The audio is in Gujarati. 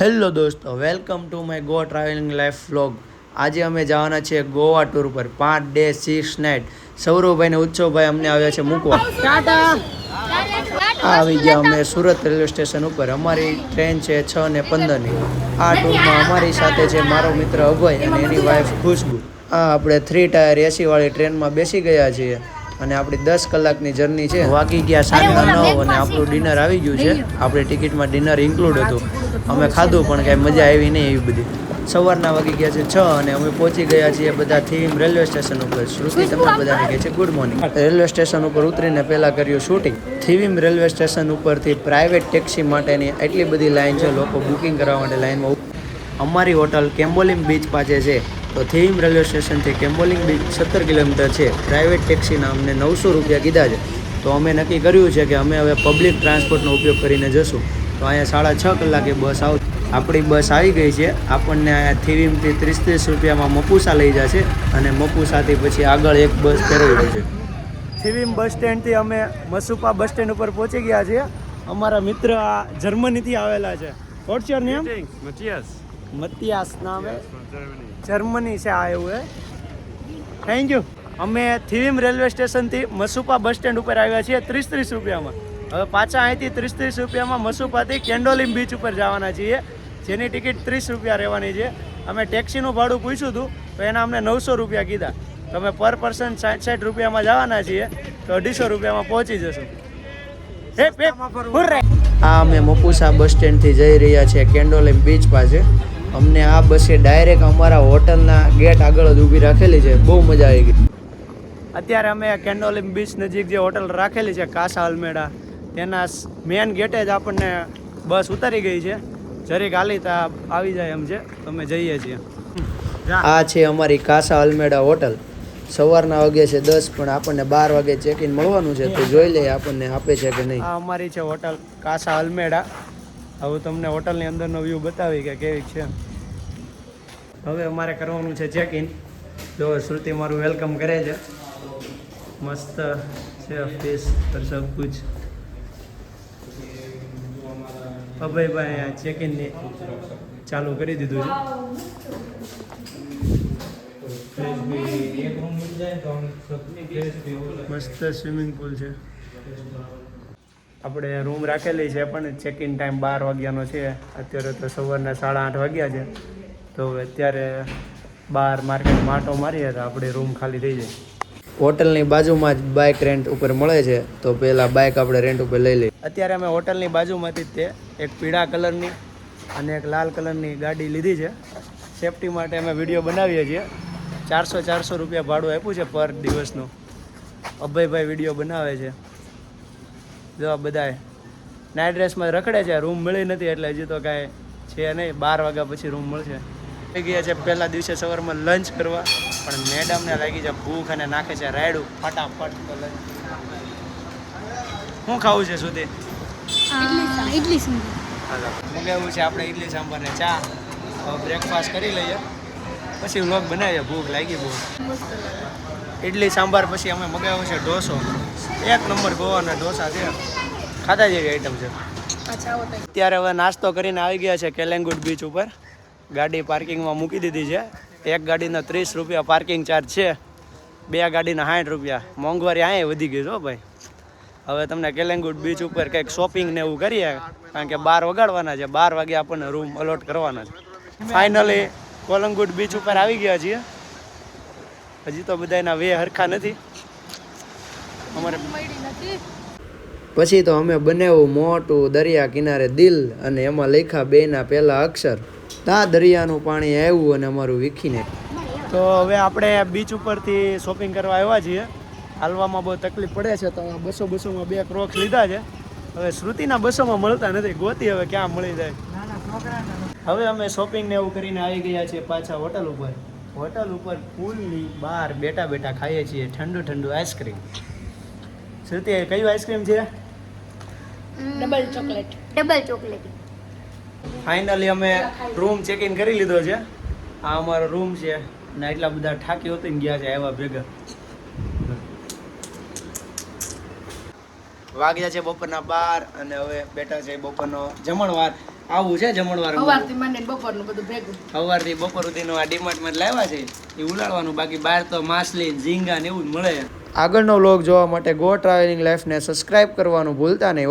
હેલો દોસ્તો, welcome to my Goa travelling life vlog. આજે અમે જવાના છીએ ગોવા ટૂર પર 5 ડે 6 નાઇટ. સૌરભભાઈ ને ઉત્સવભાઈ અમને આવ્યા છે મૂકવા. આવી ગયા અમે સુરત રેલવે સ્ટેશન ઉપર. અમારી ટ્રેન છે 6:15ની. આ ટૂરમાં અમારી સાથે છે મારો મિત્ર અભય અને એની વાઈફ ખુશ્બુ. આપણે 3 ટાયર AC વાળી ટ્રેનમાં બેસી ગયા છીએ અને આપણી 10 કલાકની જર્ની છે. વાગી ગયા 9:30 અને આપણું ડિનર આવી ગયું છે. આપણી ટિકિટમાં ડિનર ઇન્ક્લુડ હતું. અમે ખાધું પણ કાંઈ મજા આવી નહીં એવી બધી. સવારના વાગી ગયા છે 6 અને અમે પહોંચી ગયા છીએ બધા થીમ રેલવે સ્ટેશન ઉપર. શ્રુતિ તમને બધાને કહે છે ગુડ મોર્નિંગ. રેલવે સ્ટેશન ઉપર ઉતરીને પહેલાં કર્યું શૂટિંગ. થીમ રેલવે સ્ટેશન ઉપરથી પ્રાઇવેટ ટેક્સી માટેની એટલી બધી લાઈન છે, લોકો બુકિંગ કરવા માટે લાઈનમાં. અમારી હોટલ કેમ્બોલિમ બીચ પાસે છે, તો થીમ રેલવે સ્ટેશનથી કેમ્બોલિમ બીચ 17 કિલોમીટર છે. પ્રાઇવેટ ટેક્સીના અમને 900 રૂપિયા કીધા છે, તો અમે નક્કી કર્યું છે કે અમે હવે પબ્લિક ટ્રાન્સપોર્ટનો ઉપયોગ કરીને જશું. તો અહીંયા 6.5 કલાકે બસ આવશે. આપણી બસ આવી ગઈ છે. આપણને અહીંયા થીવીમથી 30 રૂપિયામાં મપુસા લઈ જશે અને મપુસાથી પછી આગળ એક બસ ફેરવી છે. થીવીમ બસ સ્ટેન્ડથી અમે મસુપા બસ સ્ટેન્ડ ઉપર પહોંચી ગયા છીએ. અમારા મિત્ર આ જર્મનીથી આવેલા છે. What's your name? મતિયાસ નામ હે. જર્મની છે આ એવું હે. Thank you. અમે થીવીમ રેલવે સ્ટેશનથી મસુપા બસ સ્ટેન્ડ ઉપર આવ્યા છીએ 30 રૂપિયામાં. હવે પાછા અહીંથી 30 રૂપિયામાં મસુપાથી કેન્ડોલિમ બીચ ઉપર જવાના છીએ, જેની ટિકિટ 30 રૂપિયા રહેવાની છે. અમે ટેક્સીનું ભાડું પૂછ્યું હતું તો એના અમને 900 રૂપિયા કીધા. તો અમે પર પર્સન 60 રૂપિયામાં જવાના છીએ, તો 250 રૂપિયામાં પહોંચી જશું. આ અમે મપુસા બસ સ્ટેન્ડથી જઈ રહ્યા છીએ કેન્ડોલિમ બીચ પાસે. અમને આ બસે ડાયરેક્ટ અમારા હોટલના ગેટ આગળ જ ઊભી રાખેલી છે. બહુ મજા આવી ગઈ. અત્યારે અમે કેન્ડોલિમ બીચ નજીક જે હોટલ રાખેલી છે કાસા અલ્મેડા, તેના મેન ગેટે જ આપણને બસ ઉતારી ગઈ છે. જરીક હાલીતા આવી જાય એમ છે, તો અમે જઈએ છીએ. આ છે અમારી કાસા અલ્મેડા હોટલ. સવારના વાગે છે 10, પણ આપણને 12 વાગે ચેક ઇન મળવાનું છે, તો જોઈ લઈએ આપણને આપે છે કે નહીં. આ અમારી છે હોટલ કાસા અલ્મેડા. હવે તમને હોટલની અંદરનો વ્યૂ બતાવી કે કેવી છે. હવે અમારે કરવાનું છે ચેક ઇન. જો શ્રુતિ મારું વેલકમ કરે છે. મસ્ત છે ફિશ પર સબ કુછ. અભયભાઈ ચેક ઇન ચાલુ કરી દીધું છે. મસ્ત સ્વિમિંગ પુલ છે. આપણે રૂમ રાખેલી છે, પણ ચેક ઇન ટાઈમ 12 વાગ્યાનો છે. અત્યારે તો સવારના 8:30 વાગ્યા છે, તો અત્યારે બહાર માર્કેટ માટો મારીએ તો આપણે રૂમ ખાલી થઈ જાય. હોટલની બાજુમાં જ બાઇક રેન્ટ ઉપર મળે છે, તો પહેલાં બાઇક આપણે રેન્ટ ઉપર લઈ લઈએ. અત્યારે અમે હોટલની બાજુમાંથી જ તે એક પીળા કલરની અને એક લાલ કલરની ગાડી લીધી છે. સેફટી માટે અમે વિડીયો બનાવીએ છીએ. 400 રૂપિયા ભાડું આપ્યું છે પર દિવસનું. અભયભાઈ વિડીયો બનાવે છે. જો બધાએ નાઇટ ડ્રેસમાં રખડે છે. રૂમ મળી નથી એટલે હજી તો કાંઈ છે નહીં. 12 વાગ્યા પછી રૂમ મળશે. થઈ ગયા છે પહેલા દિવસે સવારમાં લંચ કરવા, પણ મેડમને લાગી છે ભૂખ અને નાખે છે રાયડું ફટાફટ. તો લંચ શું ખાવું છે સુધી? ઇડલી સાંભાર મંગાવ્યું છે આપણે. ઇડલી સાંભાર ને ચા. બ્રેકફાસ્ટ કરી લઈએ, પછી વ્લોગ બનાવીએ. ભૂખ લાગી બહુ. ઇડલી સાંભાર પછી અમે મગાવ્યું છે ઢોસો. 1 નંબર ગોવાના ઢોસા છે, ખાધા જેવી આઈટમ છે. અત્યારે હવે નાસ્તો કરીને આવી ગયા છે કેલેંગુટ બીચ ઉપર. ગાડી પાર્કિંગમાં મૂકી દીધી છે. એક ગાડીના 30 રૂપિયા પાર્કિંગ ચાર્જ છે, 2 ગાડીના 60 રૂપિયા. મોંઘવારી અહીંયા વધી ગઈ છો ભાઈ. હવે તમને કેલેંગુટ બીચ ઉપર કંઈક શોપિંગ ને એવું કરીએ, કારણ કે 12 વગાડવાના છે. 12 વાગે આપણને રૂમ અલોટ કરવાના છે. ફાઇનલી કોલંગુટ બીચ ઉપર આવી ગયા છીએ. હજી તો બધાના વે હરખા નથી અમારે. પછી તો અમે બનાવ્યું મોટું દરિયા કિનારે દિલ, અને એમાં લખ્યા 2ના પહેલા અક્ષર. તા દરિયાનું પાણી આવ્યું અને અમારું વીખીને. તો હવે આપણે બીચ ઉપરથી શોપિંગ કરવા આવ્યા છીએ. હાલવામાં બહુ તકલીફ પડે છે, તો 200-200માં 2 ક્રોક્સ લીધા છે. હવે શ્રુતિના 200માં મળતા નથી. ગોતી હવે ક્યાં મળી જાય. હવે અમે શોપિંગ ને એવું કરીને આવી ગયા છીએ પાછા હોટલ ઉપર. હોટલ ઉપર પુલની બહાર બેઠા ખાઈએ છીએ ઠંડુ આઈસ્ક્રીમ. શ્રુતિ કયું આઈસ્ક્રીમ છે? Double chocolate. ફાઇનલી અમે રૂમ ચેક ઇન કરી લીધો છે. આ અમારો રૂમ છે ને એટલા બધા ઠાકી હોતી ગયા છે આવ્યા ભેગા. વાગ્યા છે બપોરના 12 અને હવે બેઠા છે બપોરનો જમણવાર. આવું છે જમણવાર સવારથી માંડીને બપોરનું બધું ભેગું. સવારથી બપોર સુધીનું આ ડીમાર્ટમાં લાવ્યા છે એ ઉલાળવાનું, બાકી બહાર તો માછલી ઝીંગા ને એવું જ મળે. આગળનો વ્લોગ જોવા માટે ગો ટ્રાવેલિંગ લાઈફને સબસ્ક્રાઇબ કરવાનું ભૂલતા નહીં.